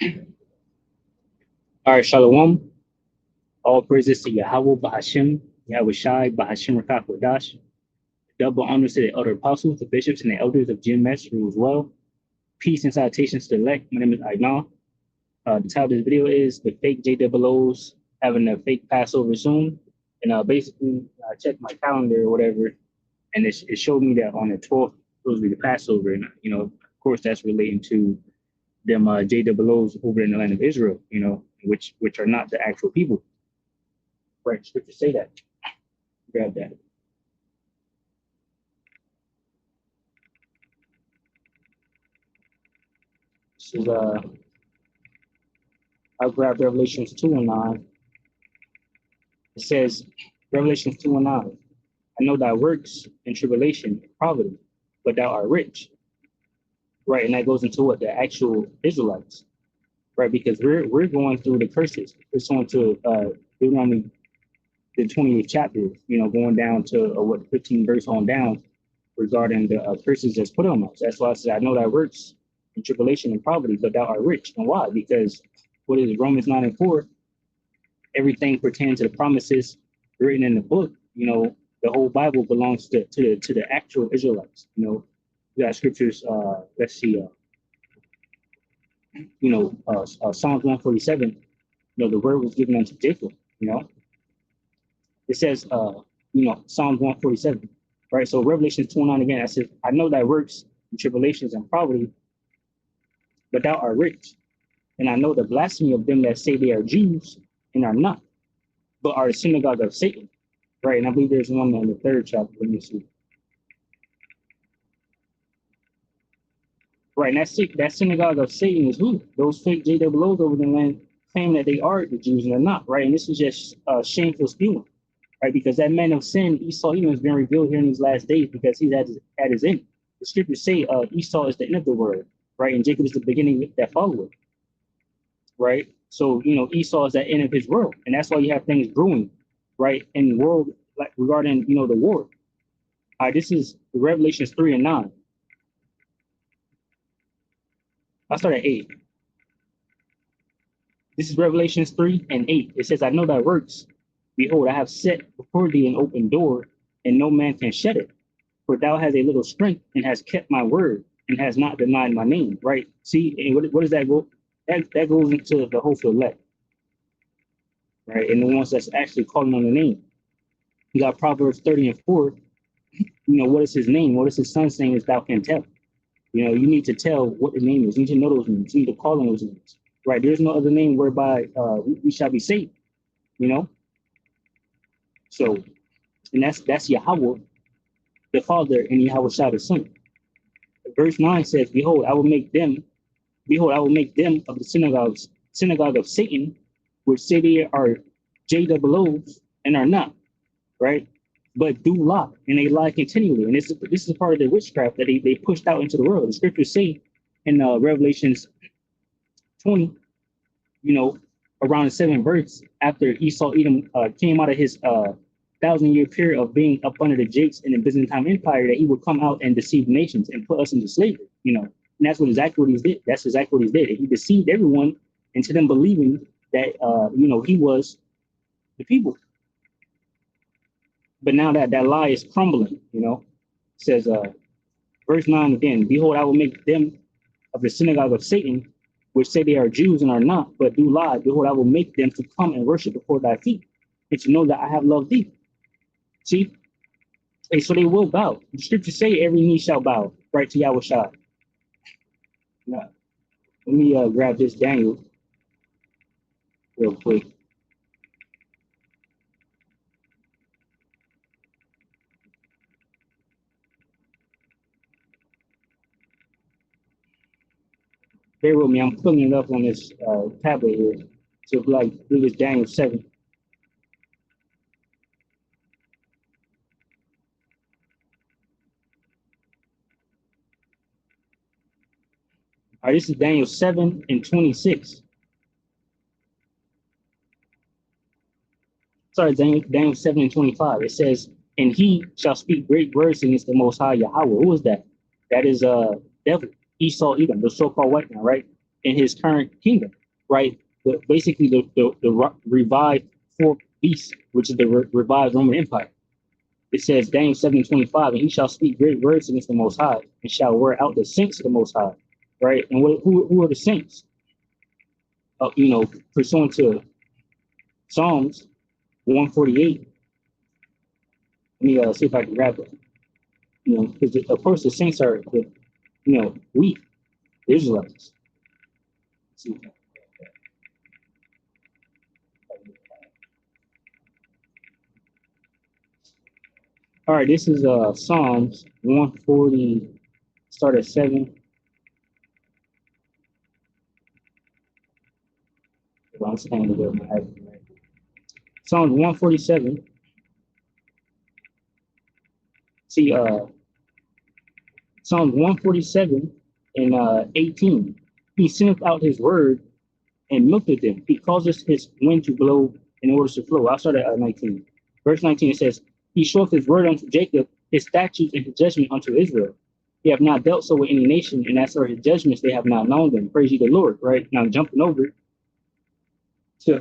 All right, Shalom. All praises to Yahweh Bahashim, Yahweh Shai, Bahashim Rakak Wadash. Double honors to the elder apostles, the bishops, and the elders of GMS who as well. Peace and salutations to the elect. My name is Ainan. The title of this video is The Fake JWOs Having a Fake Passover Soon. And basically, I checked my calendar or whatever, and it showed me that on the 12th, supposed to be the Passover. And, of course, that's relating to them JWOs over in the land of Israel, which are not the actual people. Right, scripture say that. Grab that. This is I'll grab Revelations 2 and 9. It says, Revelations 2 and 9. I know thy works and tribulation and poverty, but thou art rich. Right, and that goes into what the actual Israelites, right? Because we're going through the curses. It's on to Deuteronomy the 28th chapter, going down to what 15 verse on down regarding the curses that's put on us. That's why I said, I know thy works and tribulation and poverty, but thou art rich. And why? Because what is it, Romans 9 and 4? Everything pertaining to the promises written in the book, the whole Bible belongs to the actual Israelites. You got scriptures, let's see, Psalms 147, the word was given unto Jacob, It says, Psalms 147, right? So Revelation 29 again, I said, I know thy works and tribulations and poverty, but thou art rich. And I know the blasphemy of them that say they are Jews and are not, but are the synagogue of Satan, right? And I believe there's one in the third chapter. Let me see. Right, and that synagogue of Satan is who? Those fake JWOs over the land claim that they are the Jews and they're not, right? And this is just shameful spewing, right? Because that man of sin, Esau, has been revealed here in these last days because he's at his end. The scriptures say Esau is the end of the world, right? And Jacob is the beginning that follow it, right? So, Esau is the end of his world. And that's why you have things brewing, right? In the world, like regarding, the war. All right, this is Revelations 3 and 9. I'll start at 8. This is Revelations 3 and 8. It says, I know thy works. Behold, I have set before thee an open door, and no man can shut it. For thou hast a little strength, and hast kept my word, and has not denied my name. Right? See, and what does that go? That goes into the hopeful elect, right? And the ones that's actually calling on the name. You got Proverbs 30 and 4. What is his name? What is his son's name? Is thou can tell. You need to tell what the name is. You need to know those names. You need to call on those names. Right? There's no other name whereby we shall be saved. So, and that's Yahweh, the Father, and Yahweh Shai the Son. Verse 9 says, Behold, I will make them of the synagogue of Satan, which say they are JWOs and are not, right? But do lie, and they lie continually. And this is part of the witchcraft that they pushed out into the world. The scriptures say in Revelations 20, around the 7th verse, after Esau Edom came out of his 1,000-year period of being up under the Jakes in the Byzantine Empire, that he would come out and deceive nations and put us into slavery, And that's exactly what he did. That's exactly what he did. He deceived everyone into them believing that, he was the people. But now that lie is crumbling, it says, verse 9 again, Behold, I will make them of the synagogue of Satan, which say they are Jews and are not, but do lie. Behold, I will make them to come and worship before thy feet, and to know that I have loved thee. See? And so they will bow. The scriptures say every knee shall bow, right, to Yahweh Shai. Now, let me grab this Daniel real quick. Bear with me, I'm pulling it up on this tablet here. So do this Daniel 7. All right, this is Daniel 7 and 26. Sorry, Daniel 7 and 25. It says, and he shall speak great words against the Most High Yahweh. Who is that? That is devil, Esau Edom, the so-called white man, right? in his current kingdom, right? Basically, the revived fourth beast, which is the revived Roman Empire. It says, Daniel 7:25, and he shall speak great words against the Most High, and shall wear out the saints of the Most High, right? And who are the saints? Pursuant to Psalms 148. Let me see if I can grab it. Because of course the saints are we, the Israelites. Let's see. All right, this is Psalms 140, start at 7. I'm standing with my iPhone. Psalms 147. See, Psalms 147 and 18. He sendeth out his word and milketh them. He causes his wind to blow in order to flow. I'll start at 19. Verse 19, it says, he showeth his word unto Jacob, his statutes and his judgment unto Israel. He have not dealt so with any nation, and as for his judgments, they have not known them. Praise ye the Lord, right? Now jumping over to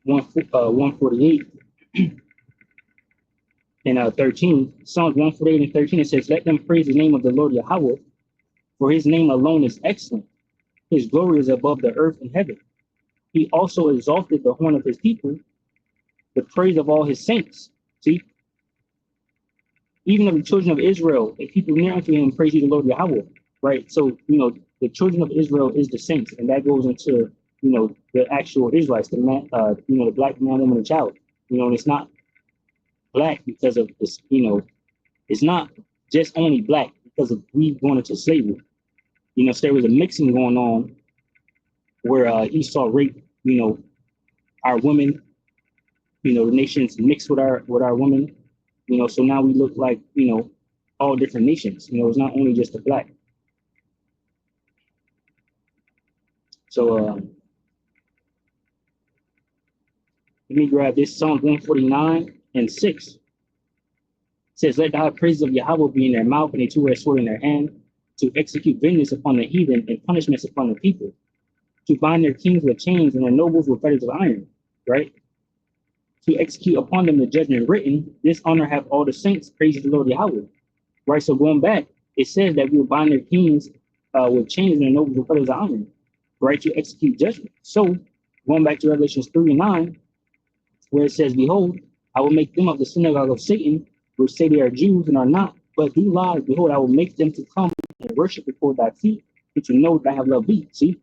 148 and 13. Psalms 148 and 13, it says, let them praise the name of the Lord Yahweh, for his name alone is excellent. His glory is above the earth and heaven. He also exalted the horn of his people, the praise of all his saints. See, even of the children of Israel, the people near unto him, praise ye the Lord Yahweh, right? So, the children of Israel is the saints, and that goes into, the actual Israelites, the man, the black man, woman, and child. And it's not black because of this, it's not just only black because of we going into slavery. So there was a mixing going on where Esau raped, our women, the nations mixed with our women, so now we look like, all different nations. It's not only just the black. So let me grab this Psalm 149 and 6. It says, let the high praises of Yahweh be in their mouth and a two-edged sword in their hand, to execute vengeance upon the heathen and punishments upon the people, to bind their kings with chains and their nobles with fetters of iron, right? To execute upon them the judgment written, this honor have all the saints, praise the Lord Yahweh, right? So going back, it says that we will bind their kings with chains and their nobles with fetters of iron, right? To execute judgment. So going back to Revelations 3 and 9, where it says, behold, I will make them of the synagogue of Satan, which say they are Jews and are not, but do lie. Behold, I will make them to come and worship before thy feet, that you know that I have loved thee. See,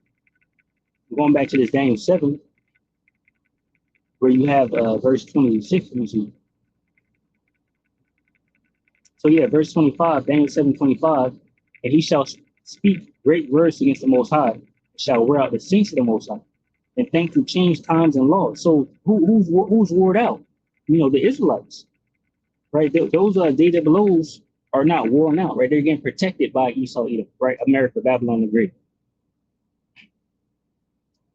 going back to this Daniel 7, where you have verse 26. Let me see. So yeah, verse 25, Daniel 7:25, and he shall speak great words against the Most High, shall wear out the saints of the Most High, and think to change times and laws. So who's wore out? The Israelites, right? Those David blows are not worn out, right? They're getting protected by Esau, Edom, right? America, Babylon the Great.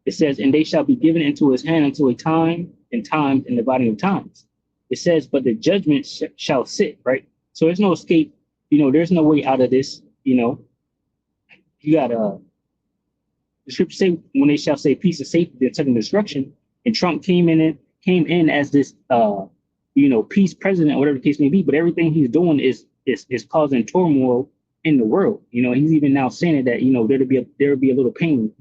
It says, and they shall be given into his hand until a time and times and the body of times. It says, but the judgment shall sit, right? So there's no escape. There's no way out of this. You got the scripture say, when they shall say peace and safety, they're taking destruction. And Trump came in as this peace president, whatever the case may be. But everything he's doing is causing turmoil in the world. He's even now saying that there'll be a little pain,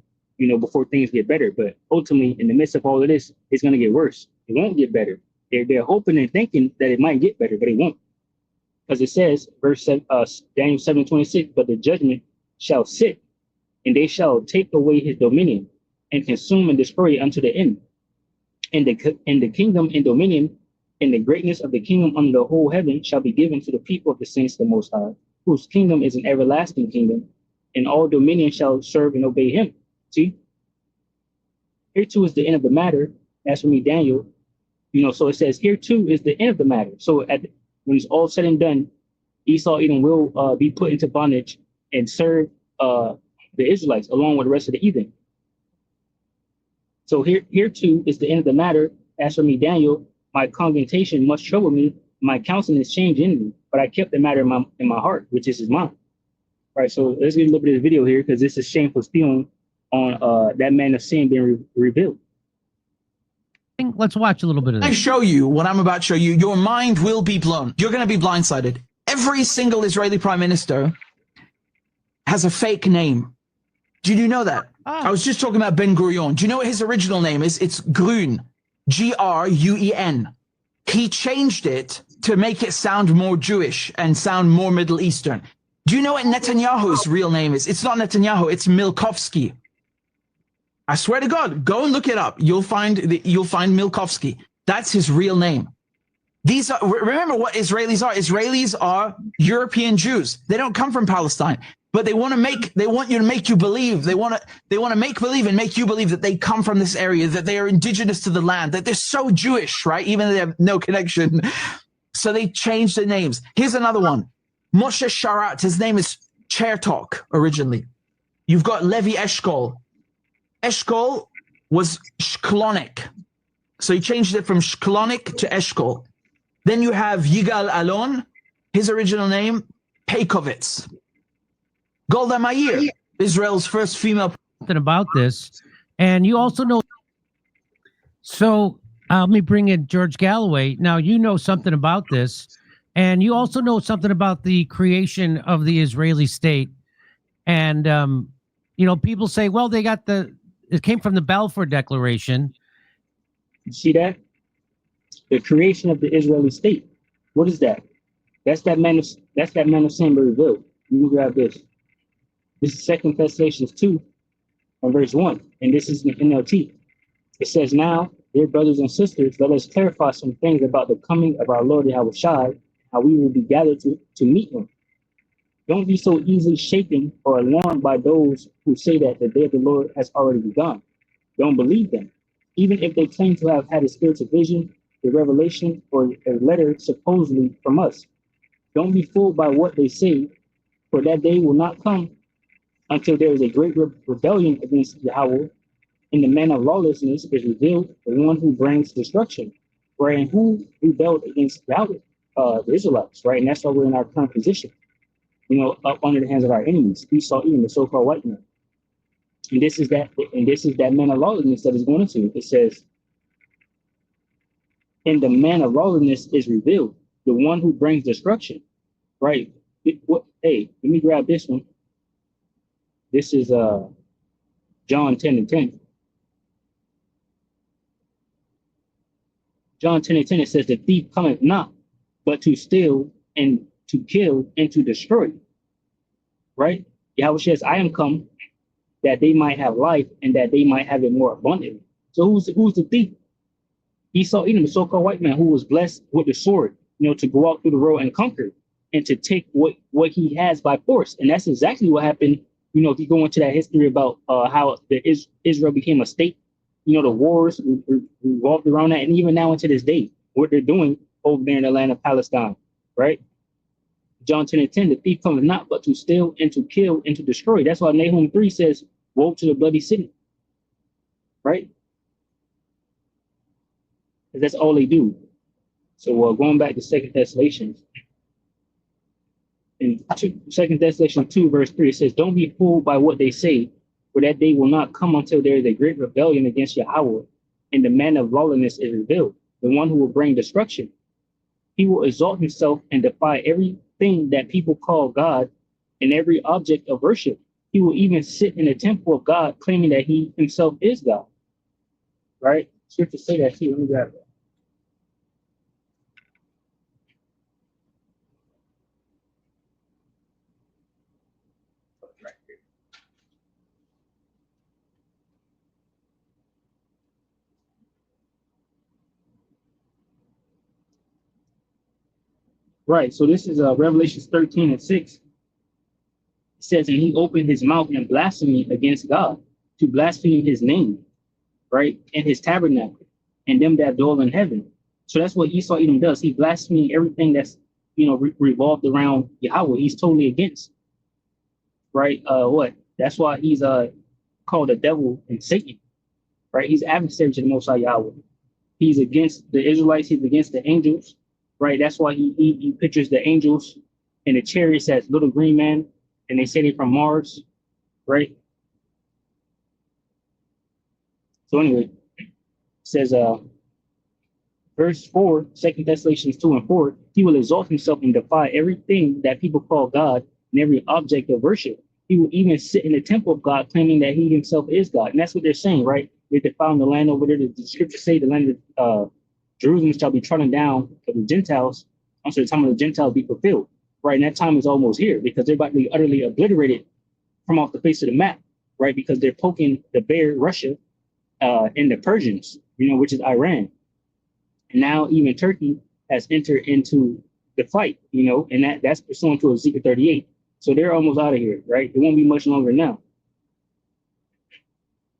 before things get better. But ultimately, in the midst of all of this, it's going to get worse. It won't get better. They're hoping and thinking that it might get better, but it won't. Because it says, Daniel 7:26, but the judgment shall sit, and they shall take away his dominion, and consume and destroy it unto the end. And the kingdom and dominion, and the greatness of the kingdom under the whole heaven shall be given to the people of the saints of the Most High, whose kingdom is an everlasting kingdom, and all dominion shall serve and obey him. See, here too is the end of the matter. As for me, Daniel, so it says here too is the end of the matter. So when it's all said and done, Esau, Edom will be put into bondage and serve the Israelites along with the rest of the heathen. So here too is the end of the matter. As for me, Daniel, my congregation must trouble me. My countenance changed in me, but I kept the matter in my heart, which is his mind. Right. So let's get a little bit of the video here because this is shameful spewing on that man of sin being revealed. Let's watch a little bit of this. I show you what I'm about to show you, your mind will be blown. You're going to be blindsided. Every single Israeli prime minister has a fake name. Did you know that? I was just talking about Ben Gurion. Do you know what his original name is? It's Gruen, Gruen. He changed it to make it sound more Jewish and sound more Middle Eastern. Do you know what Netanyahu's real name is? It's not Netanyahu, it's Milkovsky. I swear to God, go and look it up. You'll find Milkovsky. That's his real name. These are, remember what Israelis are. Israelis are European Jews. They don't come from Palestine, but they want you to make you believe. They want to make believe and make you believe that they come from this area, that they are indigenous to the land, that they're so Jewish, right? Even though they have no connection. So they changed their names. Here's another one. Moshe Sharat. His name is Chertok originally. You've got Levi Eshkol. Eshkol was Shklonik. So he changed it from Shklonik to Eshkol. Then you have Yigal Alon, his original name, Peikovitz. Golda Meir, Israel's first female. Something about this. And you also know. So let me bring in George Galloway. Now, you know something about this. And you also know something about the creation of the Israeli state. And, people say, well, it came from the Balfour Declaration. You see that? The creation of the Israeli state. What is that? That's that man of sin revealed. You grab this. This is 2 Thessalonians 2 and verse 1. And this is the NLT. It says, now, dear brothers and sisters, let us clarify some things about the coming of our Lord Yahweh Shai, how we will be gathered to meet him. Don't be so easily shaken or alarmed by those who say that the day of the Lord has already begun. Don't believe them. Even if they claim to have had a spiritual vision, a revelation, or a letter supposedly from us. Don't be fooled by what they say, for that day will not come until there is a great rebellion against Yahweh, and the man of lawlessness is revealed, the one who brings destruction. Right? And who rebelled against Yahweh? The Israelites, right? And that's why we're in our current position. Up under the hands of our enemies. Esau, even the so-called white man. And this is that man of lawlessness that is going into it. It says, and the man of lawlessness is revealed, the one who brings destruction. Right? Hey, let me grab this one. This is John 10 and 10. John 10 and 10, it says, the thief cometh not, but to steal and to kill and to destroy. Right? Yahweh says, I am come that they might have life and that they might have it more abundantly. So who's the thief? Esau, Edom, the so-called white man who was blessed with the sword, to go out through the road and conquer and to take what he has by force. And that's exactly what happened. If you go into that history about how Israel became a state, the wars revolved around that. And even now into this day, what they're doing over there in the land of Palestine, right? John 10 and 10, the thief cometh not but to steal and to kill and to destroy. That's why Nahum 3 says, woe to the bloody city, right? That's all they do. So going back to 2 Thessalonians, in 2 Thessalonians 2 verse 3, it says, don't be fooled by what they say, for that day will not come until there is a great rebellion against Yahweh, and the man of lawlessness is revealed, the one who will bring destruction. He will exalt himself and defy everything that people call God and every object of worship. He will even sit in the temple of God, claiming that he himself is God. Right? Scripture say that here. Let me grab that. Right. So this is Revelation 13 and 6. It says, and he opened his mouth in blasphemy against God, to blaspheme his name, right, and his tabernacle, and them that dwell in heaven. So that's what Esau Edom does. He blasphemes everything that's revolved around Yahweh. He's totally against. Right. That's why he's called the devil and Satan. Right. He's adversary to the Most High Yahweh. He's against the Israelites. He's against the angels. Right. That's why he pictures the angels and the chariots as little green men and they say they're from Mars, right? So anyway, it says verse 4, 2 Thessalonians 2 and 4, he will exalt himself and defy everything that people call God and every object of worship. He will even sit in the temple of God, claiming that he himself is God. And that's what they're saying, right? They're defiling the land over there. The scriptures say the land of Jerusalem shall be trodden down for the Gentiles until the time of the Gentiles be fulfilled. Right? And that time is almost here because they're about to be utterly obliterated from off the face of the map, right? Because they're poking the bear, Russia, and the Persians, which is Iran. And now even Turkey has entered into the fight, and that's pursuant to Ezekiel 38. So they're almost out of here, right? It won't be much longer now.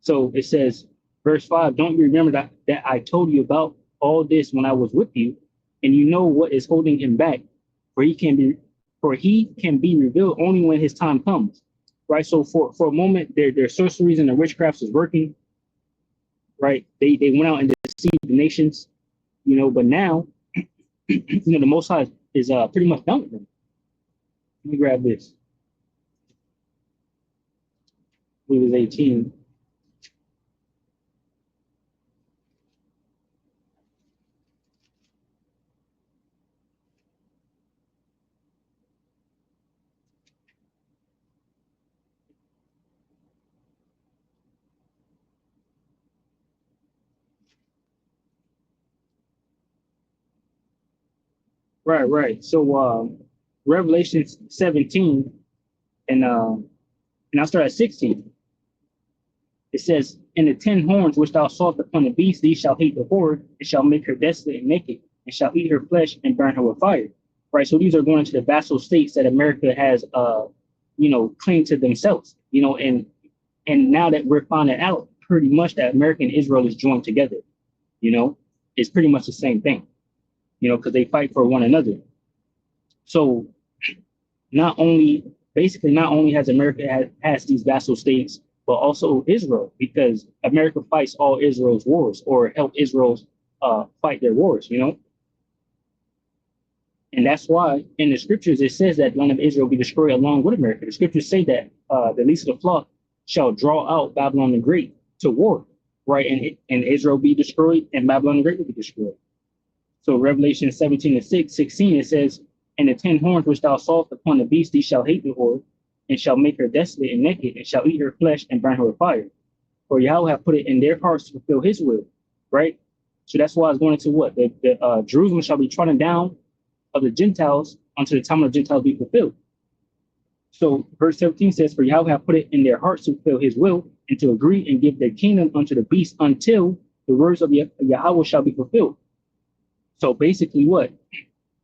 So it says, verse 5, don't you remember that I told you about all this when I was with you, and you know what is holding him back, for he can be revealed only when his time comes. Right. So for a moment, their sorceries and their witchcrafts is working. Right. They went out and deceived the nations, but now, the Most High is pretty much done with them. Let me grab this. He was 18. Right. So Revelation 17 and I'll start at 16. It says, "In the 10 horns which thou sawest upon the beast, these shall hate the whore, and shall make her desolate and naked, and shall eat her flesh and burn her with fire." Right. So these are going to the vassal states that America has claimed to themselves, and now that we're finding out pretty much that America and Israel is joined together, it's pretty much the same thing, because they fight for one another. So not only has America has these vassal states, but also Israel, because America fights all Israel's wars or help Israel's fight their wars, And that's why in the scriptures it says that the land of Israel will be destroyed along with America. The scriptures say that the least of the flock shall draw out Babylon the Great to war, right? And Israel be destroyed and Babylon the Great will be destroyed. So Revelation 17 and 16, it says, "And the 10 horns which thou sawest upon the beast, these shall hate the whore, and shall make her desolate and naked, and shall eat her flesh and burn her with fire. For Yahweh hath put it in their hearts to fulfill his will," right? So that's why it's going into what? The Jerusalem shall be trodden down of the Gentiles until the time of the Gentiles be fulfilled. So verse 17 says, "For Yahweh hath put it in their hearts to fulfill his will, and to agree and give their kingdom unto the beast until the words of Yahweh shall be fulfilled." So basically what?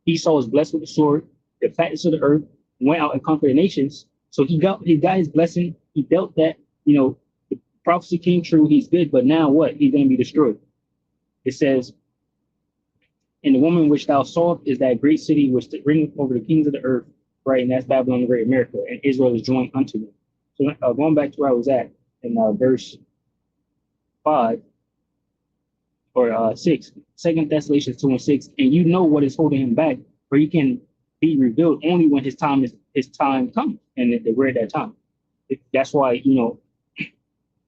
Esau was blessed with the sword, the fatness of the earth, went out and conquered the nations. So he got his blessing. He dealt that, the prophecy came true. He's good, but now what? He's going to be destroyed. It says, "And the woman which thou sawest is that great city which bringeth over the kings of the earth," right? And that's Babylon the Great, America, and Israel is joined unto them. So going back to where I was at in verse 5 or 6, 2 Thessalonians 2 and 6, "And you know what is holding him back, for he can be revealed only when his time comes, and we're at that time." That's why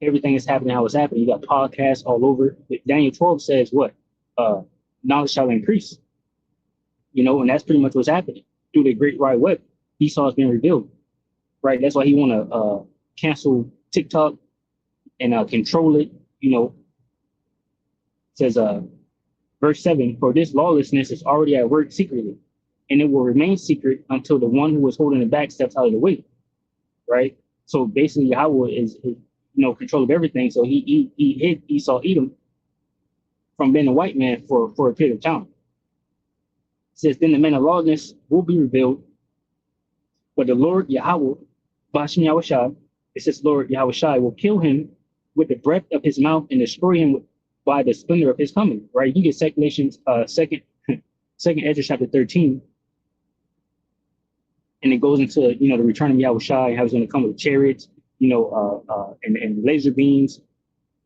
everything is happening how it's happening. You got podcasts all over. Daniel 12 says what? Knowledge shall increase. And that's pretty much what's happening through the great wide web. Esau has been revealed, right? That's why he want to cancel TikTok and control it. It says verse 7, "For this lawlessness is already at work secretly, and it will remain secret until the one who is holding it back steps out of the way," right? So basically Yahweh is control of everything. So he hid Esau Edom from being a white man for a period of time. It says, "Then the man of lawlessness will be revealed, but the Lord Yahweh, Bashim Yahushai," it says, "Lord Yahushai will kill him with the breath of his mouth and destroy him by the splendor of his coming," right? You get second Ezra chapter 13, and it goes into the return of Yahushai, how he's going to come with chariots, and laser beams,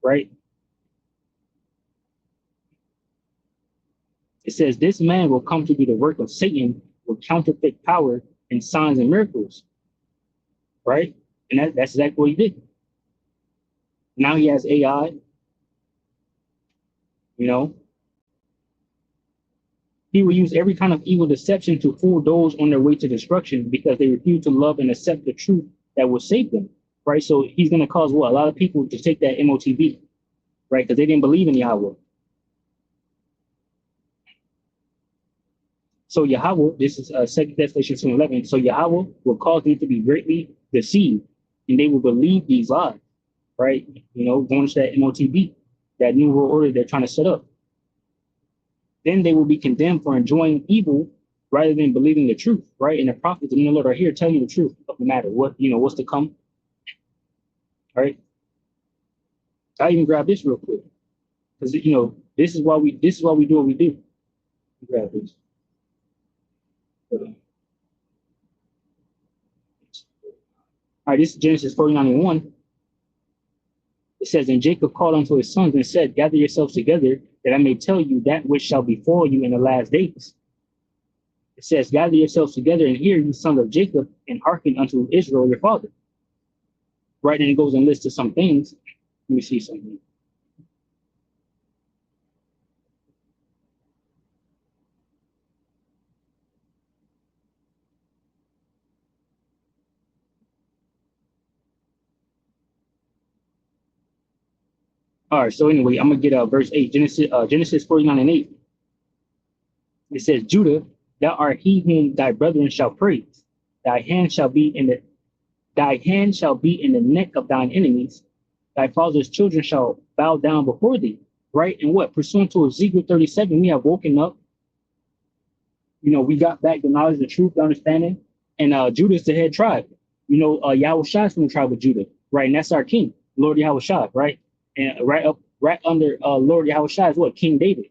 right? It says, "This man will come to be the work of Satan with counterfeit power and signs and miracles." right? And that's exactly what he did. Now he has AI, you know. He will use every kind of evil deception to fool those on their way to destruction because they refuse to love and accept the truth that will save them, right? So he's going to cause what? A lot of people to take that MOTB, right? Because they didn't believe in Yahweh. So Yahweh, this is 2nd Thessalonians 2:11. So Yahweh will cause them to be greatly deceived, and they will believe these lies, right? You know, going to that MOTB, that new world order they're trying to set up. Then they will be condemned for enjoying evil rather than believing the truth, right? And the prophets and the Lord are here telling you the truth of the matter, what, you know, what's to come, right? I even grab this real quick because, you know, this is why we do what we do. Grab this. All right, this is Genesis 49:1. It says, and Jacob called unto his sons and said, gather yourselves together, that I may tell you that which shall befall you in the last days. It says, gather yourselves together and hear, you sons of Jacob, and hearken unto Israel your father. Right, and it goes and lists some things. Let me see something. All right, so anyway, I'm gonna get verse 8, Genesis 49:8. It says, Judah, thou art he whom thy brethren shall praise. Thy hand shall be in the neck of thine enemies. Thy father's children shall bow down before thee. Right? And what? Pursuant to Ezekiel 37, we have woken up. You know, we got back the knowledge, the truth, the understanding. And Judah is the head tribe. You know, Yahushua is from the tribe of Judah, right? And that's our king, Lord Yahushua, right? And right under Lord Yahushua is what? King David.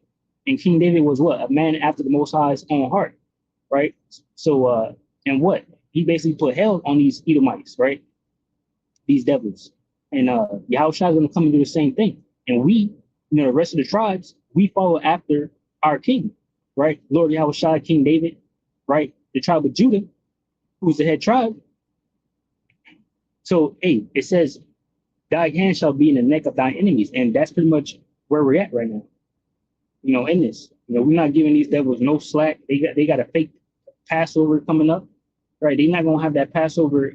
And King David was what? A man after the Most High's own heart, right? So, and what? He basically put hell on these Edomites, right? These devils. And Yahushua is going to come and do the same thing. And we, you know, the rest of the tribes, we follow after our king, right? Lord Yahushua, King David, right? The tribe of Judah, who's the head tribe. So, hey, it says, thy hand shall be in the neck of thine enemies. And that's pretty much where we're at right now. You know, in this, you know, we're not giving these devils no slack. They got a fake Passover coming up, right? They're not gonna have that Passover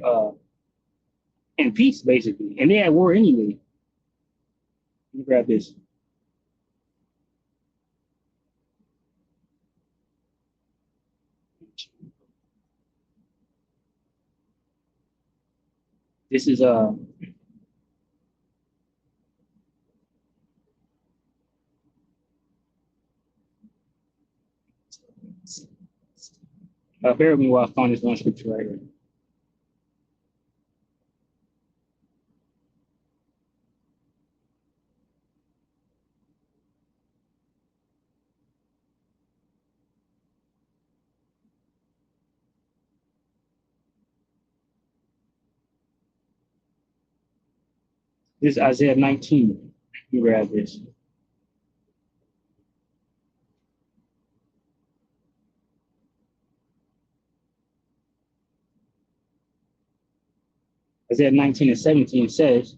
in peace, basically, and they're at war anyway. Let me grab this. This is bear with me while I find this one scripture right here. This is Isaiah 19. You grab this. Isaiah 19:17 says,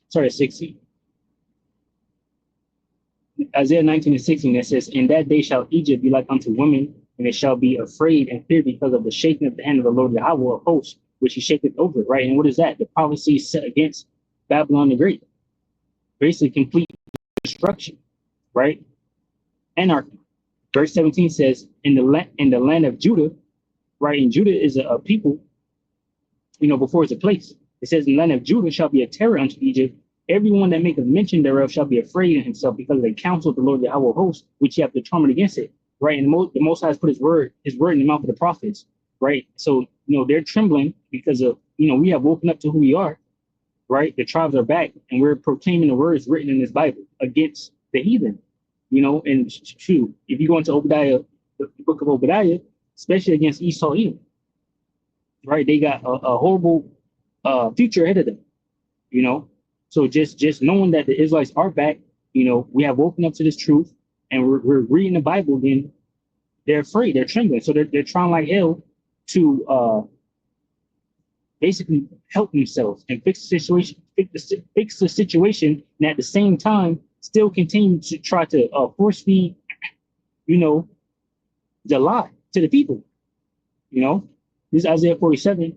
sorry, 16. Isaiah 19:16, that says, in that day shall Egypt be like unto women, and it shall be afraid and fear because of the shaking of the hand of the Lord Yahweh of hosts, which he shaketh over, right? And what is that? The prophecy set against Babylon the Great. Basically complete destruction, right? Anarchy. Verse 17 says, in the land of Judah, right? And Judah is a people, you know, before it's a place. It says, in the land of Judah shall be a terror unto Egypt. Everyone that maketh mention thereof shall be afraid in himself because of the counsel of the Lord Yahweh of hosts, which he hath determined against it, right? And the Most High has put his word in the mouth of the prophets, right? So, you know, they're trembling because of, you know, we have woken up to who we are, right? The tribes are back, and we're proclaiming the words written in this Bible against the heathen, you know. And shoot, if you go into Obadiah, the book of Obadiah, especially against Esau, Edom, right? They got a horrible future ahead of them, you know. So just knowing that the Israelites are back, you know, we have woken up to this truth, and we're reading the Bible again, They're afraid. They're trembling. So they're trying like hell to basically help themselves and fix the situation, fix the situation, and at the same time still continue to try to force feed, you know, the lie to the people. You know, this is Isaiah 47.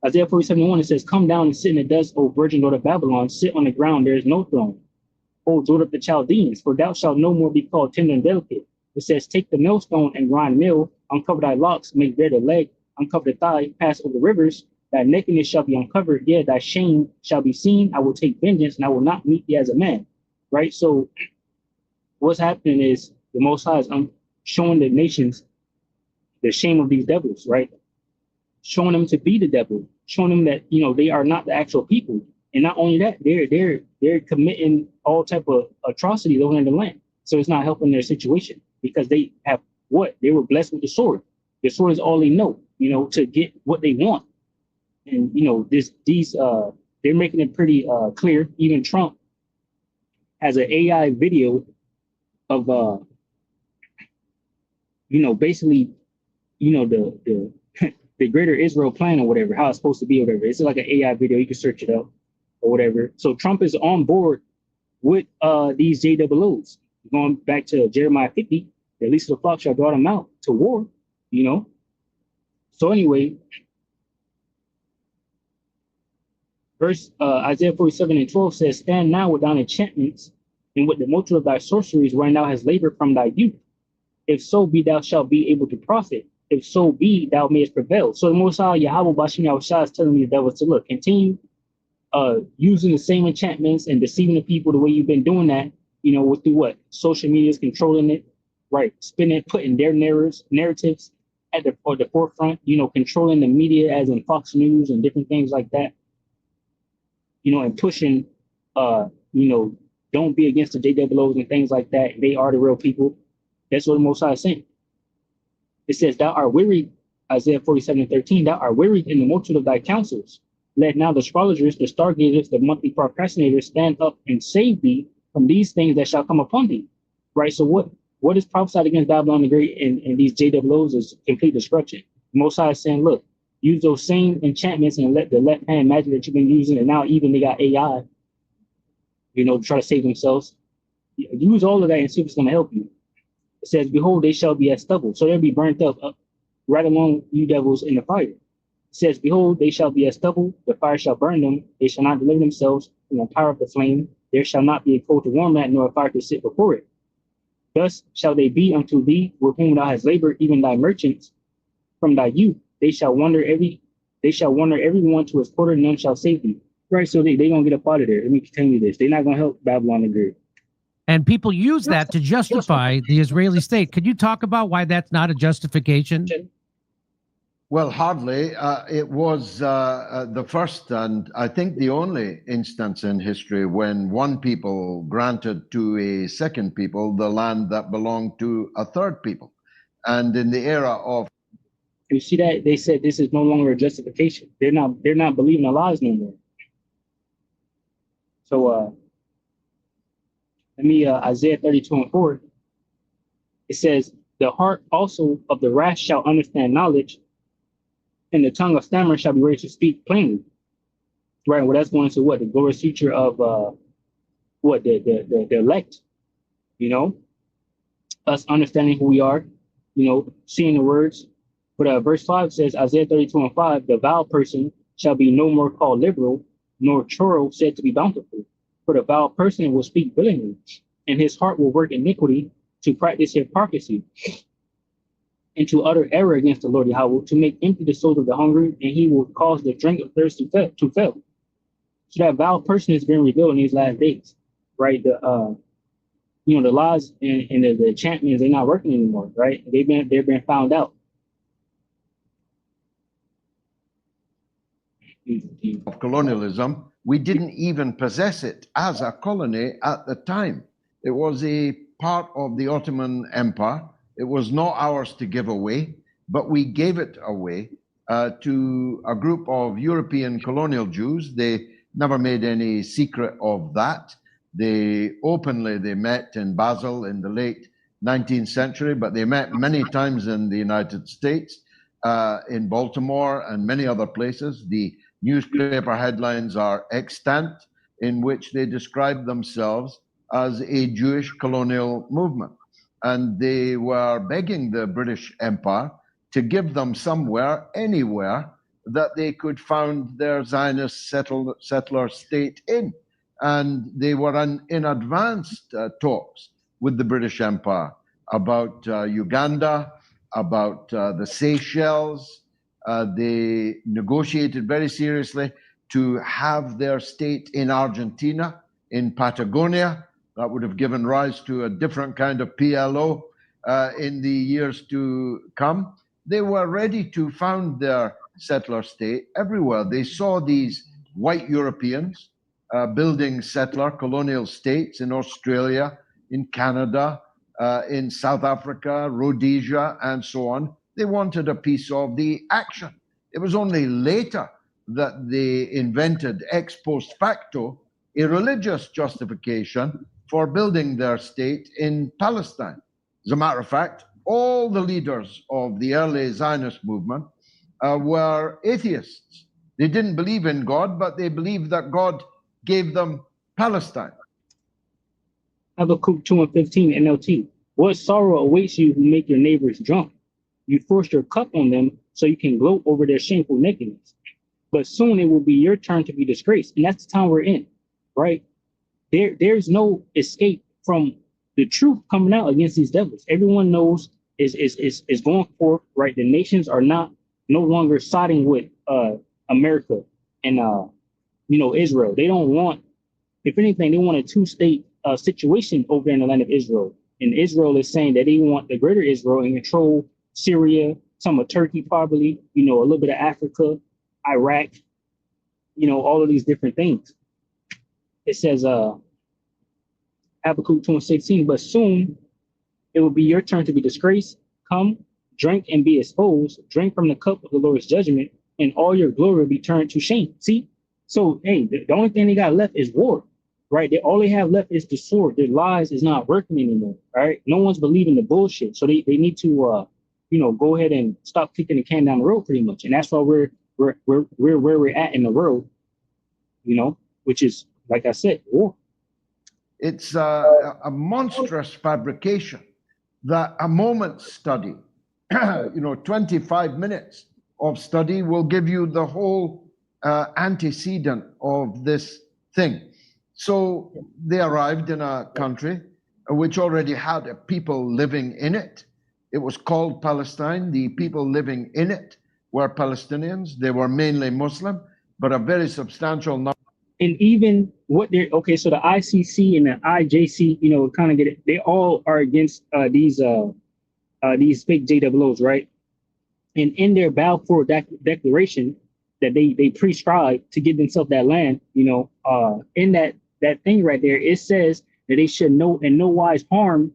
Isaiah 47:1, it says, "Come down and sit in the dust, O virgin daughter of Babylon. Sit on the ground, there is no throne. O daughter of the Chaldeans, for thou shalt no more be called tender and delicate." It says, "Take the millstone and grind mill, uncover thy locks, make bare the leg, uncover the thigh, pass over the rivers. Thy nakedness shall be uncovered, yea, thy shame shall be seen. I will take vengeance, and I will not meet thee as a man." Right? So what's happening is the Most High is showing the nations the shame of these devils, right? Showing them to be the devil, showing them that they are not the actual people, and not only that, they're committing all type of atrocities over in the land. So it's not helping their situation because they have what they were blessed with the sword. The sword is all they know, to get what they want, and they're making it pretty clear. Even Trump has an AI video of basically the the Greater Israel Plan or whatever, how it's supposed to be or whatever. It's like an AI video. You can search it up or whatever. So Trump is on board with these JWOs. Going back to Jeremiah 50, at least the flock shall draw them out to war, So anyway, verse Isaiah 47:12 says, "Stand now with thine enchantments and with the multitude of thy sorceries, wherein thou hast labored from thy youth. If so be thou shalt be able to profit. If so be thou mayest prevail." So the Most High Yahweh Bashim Yahushua is telling the devils to look, continue using the same enchantments and deceiving the people the way you've been doing that, with through what? Social media is controlling it, right? Spinning, putting their narratives at the forefront, controlling the media as in Fox News and different things like that, and pushing, don't be against the JWOs and things like that. They are the real people. That's what the Most High is saying. It says, "Thou art wearied," Isaiah 47:13, "thou art wearied in the multitude of thy counsels. Let now the astrologers, the stargazers, the monthly procrastinators stand up and save thee from these things that shall come upon thee." Right? So what is prophesied against Babylon the Great and these JWOs is complete destruction. The Most High is saying, look, use those same enchantments and let the left hand magic that you've been using, and now even they got AI, to try to save themselves. Use all of that and see if it's going to help you. It says, "Behold, they shall be as stubble." So they'll be burnt up right along you devils in the fire. It says, "Behold, they shall be as stubble. The fire shall burn them. They shall not deliver themselves from the power of the flame. There shall not be a coal to warm that, nor a fire to sit before it. Thus shall they be unto thee, with whom thou hast labored, even thy merchants from thy youth. They shall wander everyone to his quarter, and none shall save thee." Right, so they're going to get up out of there. Let me continue this. They're not going to help Babylon the Great. And people use that to justify the Israeli state. Could you talk about why that's not a justification? Well, hardly. It was the first and I think the only instance in history when one people granted to a second people the land that belonged to a third people. And in the era of... You see that? They said this is no longer a justification. They're not believing the lies no more. So let me Isaiah 32:4. It says, "The heart also of the rash shall understand knowledge, and the tongue of stammer shall be ready to speak plainly." Right. Well, that's going to what? The glorious future of the elect, us understanding who we are, seeing the words. But verse 5 says, Isaiah 32:5, "The vile person shall be no more called liberal, nor churl said to be bountiful. For the vile person will speak willingly, and his heart will work iniquity to practice hypocrisy, and to utter error against the Lord Yahweh, to make empty the souls of the hungry, and he will cause the drink of thirst to fail." So that vile person has been revealed in these last days, right? The lies and the enchantments, they're not working anymore, right? They've been found out. Of colonialism, we didn't even possess it as a colony at the time. It was a part of the Ottoman Empire. It was not ours to give away, but we gave it away to a group of European colonial Jews. They never made any secret of that. They met in Basel in the late 19th century, but they met many times in the United States, in Baltimore and many other places. The newspaper headlines are extant, in which they described themselves as a Jewish colonial movement. And they were begging the British Empire to give them somewhere, anywhere, that they could found their Zionist settler state in. And they were in advanced talks with the British Empire about Uganda, about the Seychelles. They negotiated very seriously to have their state in Argentina, in Patagonia. That would have given rise to a different kind of PLO in the years to come. They were ready to found their settler state everywhere. They saw these white Europeans building settler colonial states in Australia, in Canada, in South Africa, Rhodesia, and so on. They wanted a piece of the action. It was only later that they invented ex post facto a religious justification for building their state in Palestine. As a matter of fact, all the leaders of the early Zionist movement were atheists. They didn't believe in God, but they believed that God gave them Palestine. Habakkuk 2:15 NLT. What sorrow awaits you who make your neighbors drunk? You force your cup on them so you can gloat over their shameful nakedness. But soon it will be your turn to be disgraced. And that's the time we're in, right? There's no escape from the truth coming out against these devils. Everyone knows is going forth, right? The nations are no longer siding with America and Israel. They don't want, if anything, they want a two-state situation over there in the land of Israel. And Israel is saying that they want the greater Israel and control Syria, some of Turkey probably, a little bit of Africa, Iraq, all of these different things. It says, Habakkuk 2:16, but soon it will be your turn to be disgraced. Come, drink and be exposed. Drink from the cup of the Lord's judgment, and all your glory will be turned to shame. See? So, hey, the only thing they got left is war, right? All they have left is the sword. Their lies is not working anymore, right? No one's believing the bullshit. So they need to, go ahead and stop kicking the can down the road pretty much. And that's why we're where we're at in the world, which is, like I said, war. It's a monstrous fabrication that a moment's study, 25 minutes of study will give you the whole antecedent of this thing. So they arrived in a country which already had people living in it. It was called Palestine. The people living in it were Palestinians. They were mainly Muslim, but a very substantial number. And even what they're so the ICC and the IJC, kind of get it. They all are against these fake JWOs, right? And in their Balfour Declaration that they prescribe to give themselves that land, in that thing right there, it says that they should in no wise harm,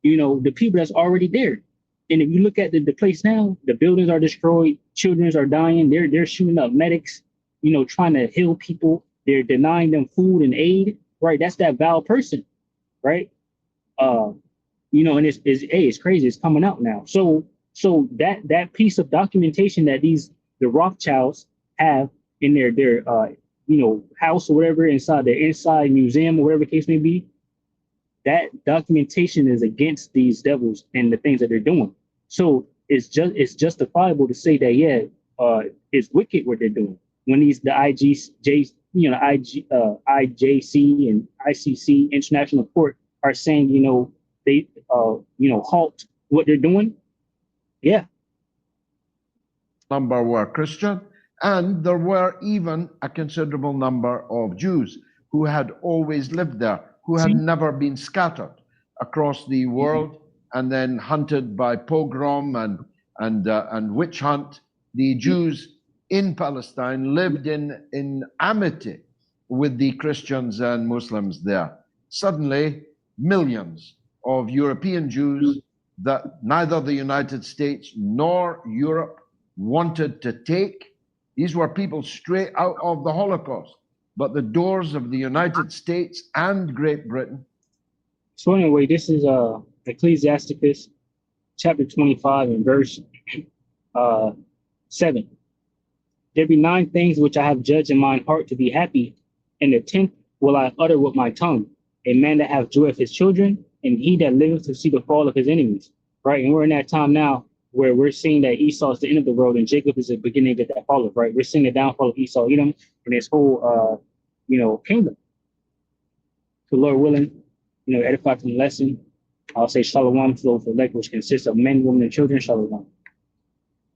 the people that's already there. And if you look at the place now, the buildings are destroyed, children are dying, they're shooting up medics, trying to heal people. They're denying them food and aid, right? That's that vile person, right? And it's crazy. It's coming out now. So that piece of documentation that the Rothschilds have in their house or whatever, inside their inside museum or whatever the case may be, that documentation is against these devils and the things that they're doing. So it's justifiable to say that it's wicked what they're doing when the IJC and ICC International Court are saying they halt what they're doing. Yeah. Number were Christian, and there were even a considerable number of Jews who had always lived there, who had never been scattered across the world and then hunted by pogrom and witch hunt. The Jews in Palestine lived in amity with the Christians and Muslims there. Suddenly, millions of European Jews that neither the United States nor Europe wanted to take. These were people straight out of the Holocaust. But the doors of the United States and Great Britain. So anyway, this is Ecclesiasticus chapter 25 and verse 7. There be 9 things which I have judged in mine heart to be happy, and the 10th will I utter with my tongue. A man that hath joy of his children, and he that liveth to see the fall of his enemies. Right? And we're in that time now where we're seeing that Esau is the end of the road and Jacob is the beginning of that fall of, right? We're seeing the downfall of Esau, Edom, and his whole kingdom. So Lord willing, edify from the lesson. I'll say shalom to those elect, which consists of men, women, and children. Shalom.